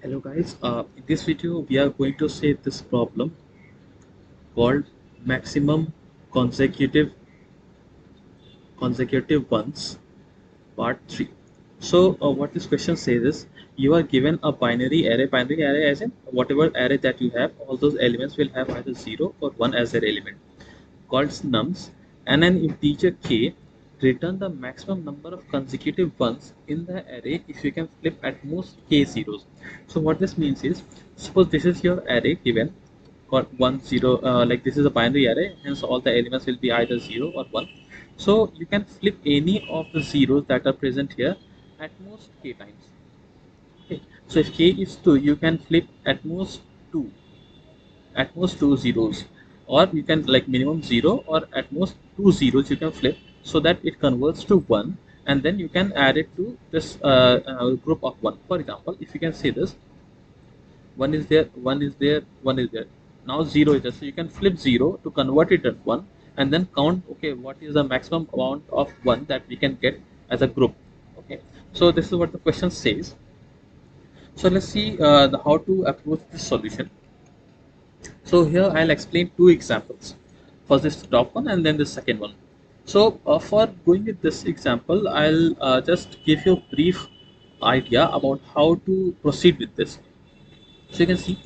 Hello guys, in this video we are going to say this problem called maximum consecutive ones part 3. So what this question says is you are given a binary array as in whatever array that you have, all those elements will have either 0 or 1 as their element called nums, and an integer k. Return the maximum number of consecutive ones in the array if you can flip at most k zeros. So what this means is, suppose this is your array given got 1 0, like this is a binary array, hence all the elements will be either 0 or 1. So you can flip any of the zeros that are present here at most k times. Okay, so if k is 2, you can flip at most 2, at most two zeros, or you can like minimum 0 or at most two zeros you can flip so that it converts to 1, and then you can add it to this group of 1. For example, if you can say this, 1 is there, 1 is there, 1 is there, now 0 is there, so you can flip 0 to convert it at 1 and then count, okay, what is the maximum amount of 1 that we can get as a group. Okay, so this is what the question says. So let's see how to approach this solution. So here I'll explain two examples. First this top one and then the second one. So for going with this example, I'll just give you a brief idea about how to proceed with this. So you can see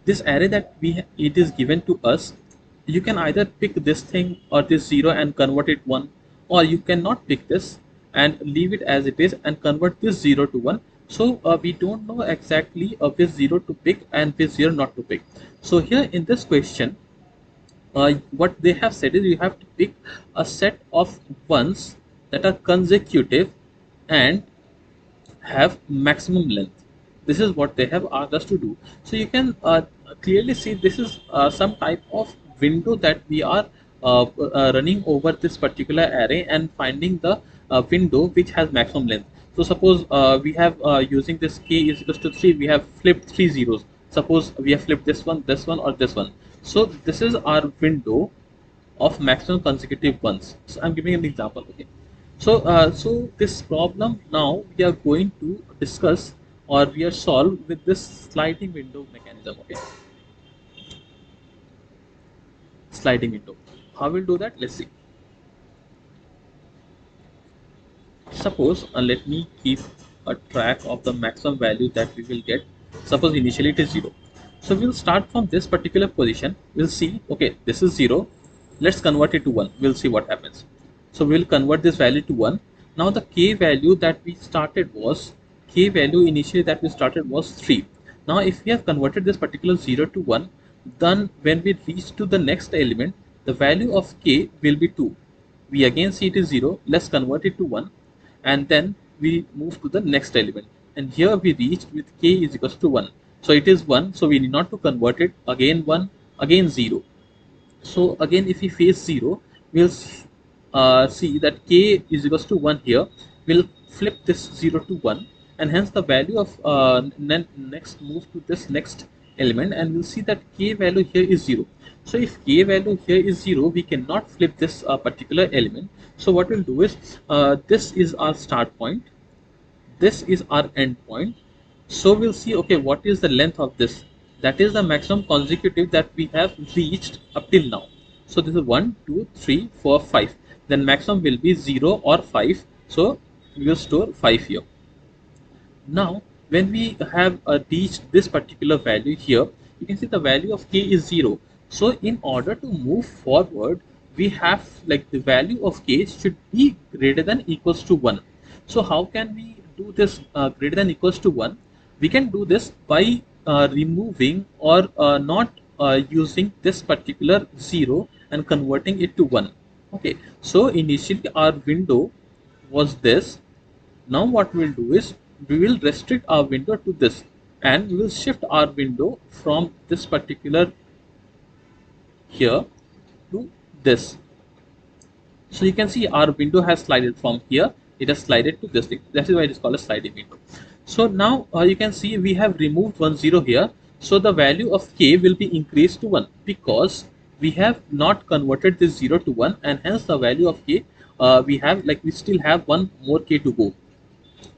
this array that it is given to us. You can either pick this thing or this 0 and convert it 1, or you cannot pick this and leave it as it is and convert this 0 to 1. So we don't know exactly which 0 to pick and which 0 not to pick. So here in this question, what they have said is you have to pick a set of ones that are consecutive and have maximum length. This is what they have asked us to do. So you can clearly see this is some type of window that we are running over this particular array and finding the window which has maximum length. So suppose we have using this k is equals to 3, we have flipped three zeros. Suppose we have flipped this one or this one. So this is our window of maximum consecutive ones. So I'm giving an example. Okay, so this problem now we are going to discuss, or we are solved with this sliding window mechanism. Okay, sliding window. How we'll do that? Let's see. Suppose let me keep a track of the maximum value that we will get. Suppose initially it is 0. So we'll start from this particular position. We'll see, okay, this is 0. Let's convert it to 1. We'll see what happens. So we'll convert this value to 1. Now the k value that we started was, k value initially that we started was 3. Now if we have converted this particular 0 to 1, then when we reach to the next element, the value of k will be 2. We again see it is 0. Let's convert it to 1, and then we move to the next element, and here we reached with k is equals to 1. So it is 1, so we need not to convert it. Again 1, again 0. So again if we face 0, we'll see that k is equals to 1 here. We'll flip this 0 to 1, and hence the value of next move to this next element, and we'll see that k value here is 0. So if k value here is 0, we cannot flip this particular element. So what we'll do is, this is our start point, this is our end point. So we'll see, okay, what is the length of this? That is the maximum consecutive that we have reached up till now. So this is 1 2 3 4 5, then maximum will be 0 or 5. So we will store 5 here. Now when we have reached this particular value here, you can see the value of k is 0. So in order to move forward, we have, like, the value of k should be greater than equals to 1. So how can we do this greater than equals to 1? We can do this by removing or not using this particular 0 and converting it to 1. Okay, so initially our window was this. Now what we'll do is we will restrict our window to this, and we will shift our window from this particular here to this. So you can see our window has slided from here, it has slided to this thing. That is why it is called a sliding window. So now you can see we have removed 1 0 here. So the value of k will be increased to 1 because we have not converted this 0 to 1, and hence the value of k we have, like, we still have one more k to go.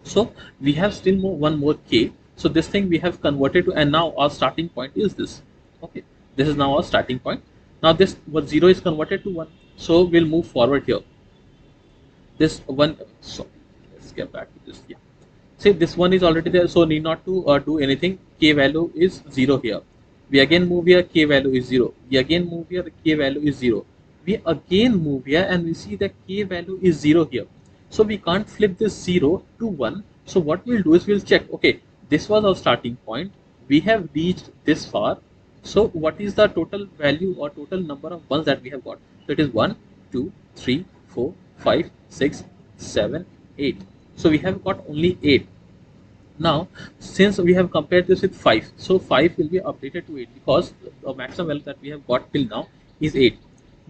So we have still one more k. So this thing we have converted to, and now our starting point is this. Okay, this is now our starting point. Now this what 0 is converted to 1. So we'll move forward here. This one, so let's get back to this. Yeah, see this one is already there, so need not to do anything. K value is 0 here. We again move here, K value is 0. We again move here, K value is 0. We again move here and we see that K value is 0 here. So we can't flip this 0 to 1. So what we'll do is we'll check, okay, this was our starting point. We have reached this far. So what is the total value or total number of ones that we have got? So it is 1, 2, 3, 4, 5, 6, 7, 8. So we have got only 8. Now, since we have compared this with 5, so 5 will be updated to 8 because the maximum value that we have got till now is 8.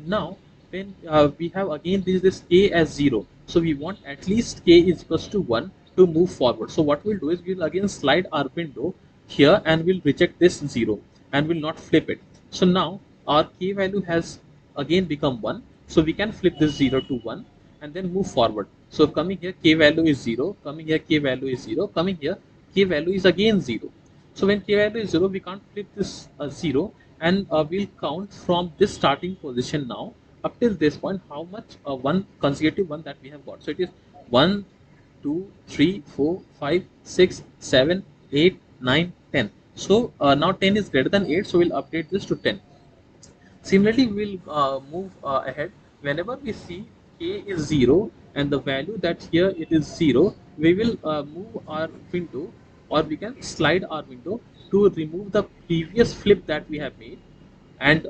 Now, when we have again this k as 0, so we want at least k is equals to 1 to move forward. So what we'll do is we'll again slide our window here and we'll reject this 0 and will not flip it. So now our k value has again become 1. So we can flip this 0 to 1 and then move forward. So coming here, k value is 0, coming here, k value is 0, coming here, k value is again 0. So when k value is 0, we can't flip this 0 and we'll count from this starting position now up till this point how much one consecutive one that we have got. So it is 1, 2, 3, 4, 5, 6, 7, 8, 9, 10. So now 10 is greater than 8, so we'll update this to 10. Similarly, we'll move ahead. Whenever we see k is 0 and the value that here it is 0, we will move our window, or we can slide our window to remove the previous flip that we have made, and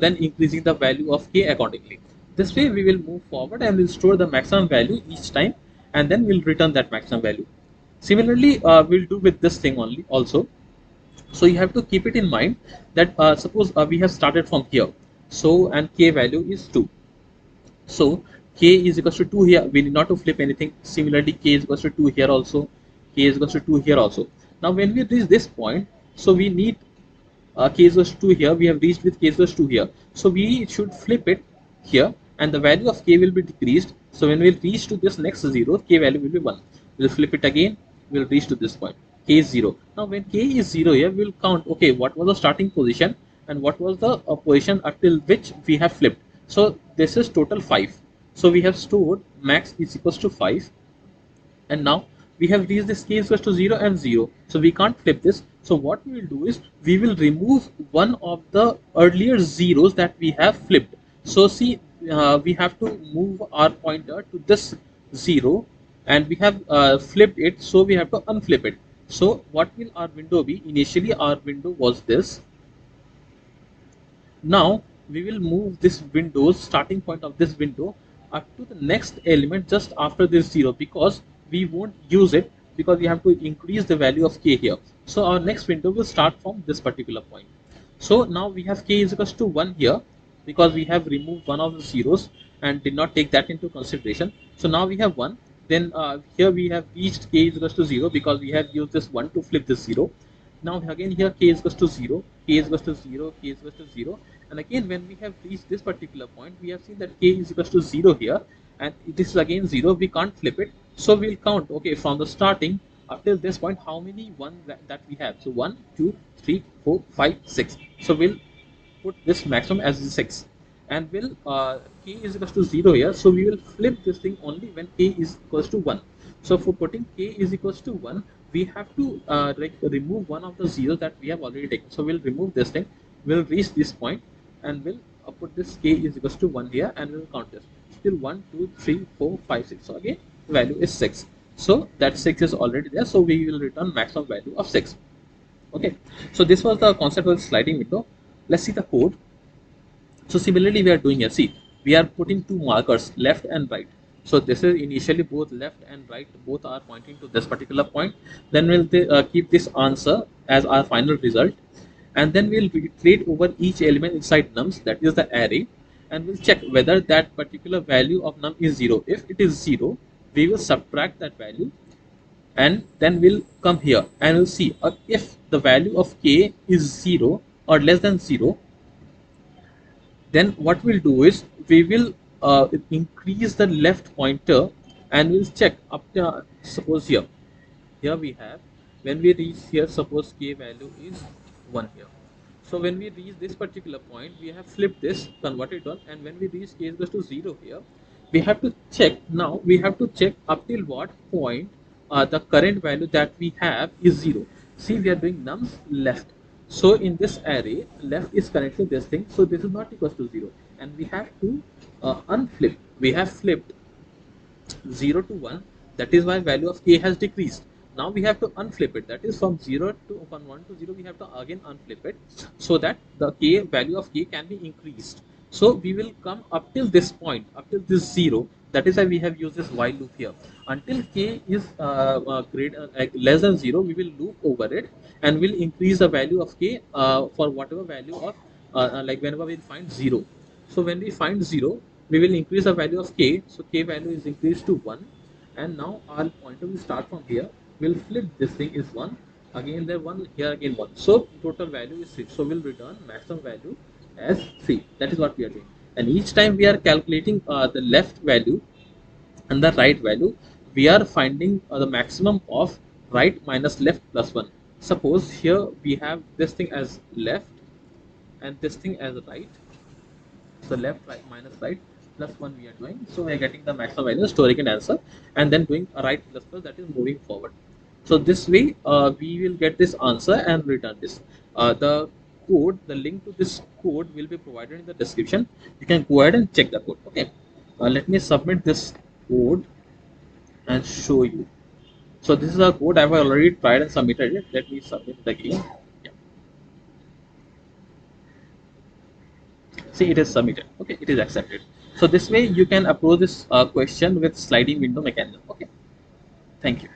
then increasing the value of k accordingly. This way we will move forward and we'll store the maximum value each time, and then we'll return that maximum value. Similarly, we'll do with this thing only also. So you have to keep it in mind that suppose we have started from here, so and k value is 2. So k is equals to 2 here, we need not to flip anything. Similarly, k is equals to 2 here also, k is equals to 2 here also. Now when we reach this point, so we need k is equals to 2 here, we have reached with k is equals to 2 here, so we should flip it here and the value of k will be decreased. So when we reach to this next 0, k value will be 1. We'll flip it again, we'll reach to this point, k is 0. Now when k is 0 here, we'll count, okay, what was the starting position and what was the position until which we have flipped. So this is total 5. So we have stored max is equals to 5, and now we have reached this k is equals to 0 and 0, so we can't flip this. So what we will do is we will remove one of the earlier zeros that we have flipped. So see, we have to move our pointer to this 0 and we have flipped it, so we have to unflip it. So what will our window be? Initially our window was this. Now we will move this window's starting point of this window up to the next element just after this 0, because we won't use it, because we have to increase the value of k here. So our next window will start from this particular point. So now we have k is equals to 1 here, because we have removed one of the zeros and did not take that into consideration. So now we have 1. Then here we have reached k is equals to 0, because we have used this 1 to flip this 0. Now again here k is equals to 0, k is equals to 0, k is equals to 0, and again when we have reached this particular point, we have seen that k is equals to 0 here, and this is again 0, we can't flip it. So we'll count, okay, from the starting up till this point how many ones that we have. So 1, 2, 3, 4, 5, 6. So we'll put this maximum as 6, and will k is equals to 0 here, so we will flip this thing only when k is equals to 1. So for putting k is equals to 1, we have to remove one of the zeros that we have already taken. So we'll remove this thing, we'll reach this point, and we'll put this k is equals to 1 here, and we'll count this. Still 1, 2, 3, 4, 5, 6. So again value is 6. So that 6 is already there, so we will return maximum value of 6. Okay, so this was the concept of the sliding window. Let's see the code. So similarly we are doing here, see, we are putting two markers left and right. So this is initially both left and right, both are pointing to this particular point. Then we'll keep this answer as our final result, and then we'll iterate over each element inside nums, that is the array, and we'll check whether that particular value of num is 0. If it is 0, we will subtract that value, and then we'll come here and we'll see if the value of k is 0 or less than 0. Then what we'll do is we will increase the left pointer, and we'll check up to suppose here we have When we reach here, suppose k value is 1 here. So when we reach this particular point, we have flipped this, converted one, and when we reach k is equals to 0 here, we have to check. Now we have to check up till what point the current value that we have is 0. See, we are doing nums left. So in this array, left is connected to this thing. So this is not equals to 0. And we have to unflip. We have flipped 0 to 1. That is why value of k has decreased. Now we have to unflip it. That is from 0 to 1 to 0. We have to again unflip it so that the k value of k can be increased. So we will come up till this point, up till this 0. That is why we have used this while loop here. Until k is like less than 0, we will loop over it and will increase the value of k for whatever value of like whenever we find 0. So when we find 0, we will increase the value of k. So k value is increased to 1. And now our pointer will start from here. We'll flip this thing is 1. Again there 1, here again 1. So total value is 6. So we'll return maximum value as 3. That is what we are doing. And each time we are calculating the left value and the right value, we are finding the maximum of right minus left plus 1. Suppose here we have this thing as left and this thing as right. So left, right, minus right, plus 1 we are doing. So we are getting the maximum value, storing an answer, and then doing a right plus plus, that is moving forward. So this way we will get this answer and return this. The code, the link to this code will be provided in the description. You can go ahead and check the code. Okay. Let me submit this code and show you. So this is a code I've already tried and submitted it. Let me submit it again. Yeah. See, it is submitted. Okay, it is accepted. So this way you can approach this question with sliding window mechanism. Okay, thank you.